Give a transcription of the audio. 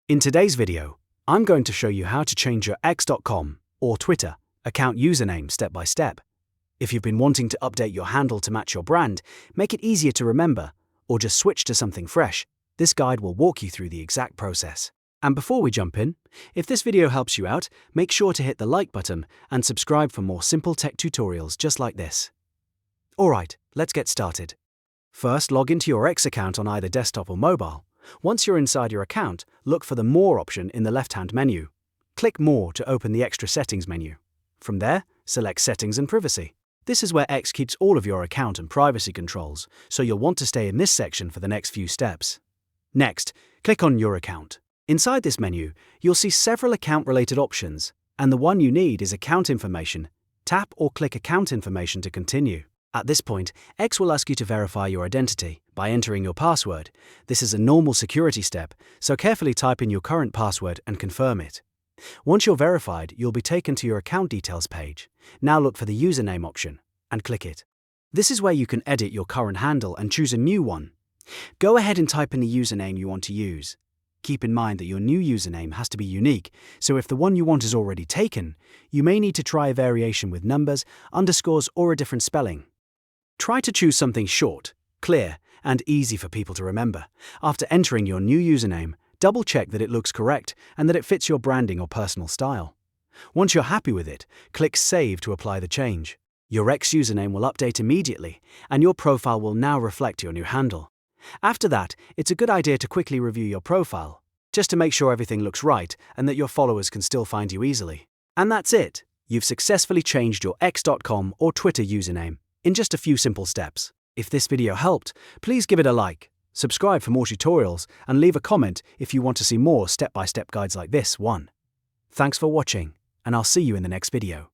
In today's video, I'm going to show you how to change your x.com or Twitter account username step by step. If you've been wanting to update your handle to match your brand, make it easier to remember, or just switch to something fresh, this guide will walk you through the exact process. And before we jump in, if this video helps you out, make sure to hit the like button and subscribe for more simple tech tutorials just like this. Alright, let's get started. First, log into your X account on either desktop or mobile. Once you're inside your account, look for the More option in the left-hand menu. Click More to open the Extra Settings menu. From there, select Settings and Privacy. This is where X keeps all of your account and privacy controls, so you'll want to stay in this section for the next few steps. Next, click on Your Account. Inside this menu, you'll see several account-related options, and the one you need is Account Information. Tap or click Account Information to continue. At this point, X will ask you to verify your identity by entering your password. This is a normal security step, so carefully type in your current password and confirm it. Once you're verified, you'll be taken to your account details page. Now look for the username option and click it. This is where you can edit your current handle and choose a new one. Go ahead and type in the username you want to use. Keep in mind that your new username has to be unique, so if the one you want is already taken, you may need to try a variation with numbers, underscores, or a different spelling. Try to choose something short, clear, and easy for people to remember. After entering your new username, double-check that it looks correct and that it fits your branding or personal style. Once you're happy with it, click Save to apply the change. Your X username will update immediately, and your profile will now reflect your new handle. After that, it's a good idea to quickly review your profile, just to make sure everything looks right and that your followers can still find you easily. And that's it! You've successfully changed your x.com or Twitter username in just a few simple steps. If this video helped, please give it a like, subscribe for more tutorials, and leave a comment if you want to see more step-by-step guides like this one. Thanks for watching, and I'll see you in the next video.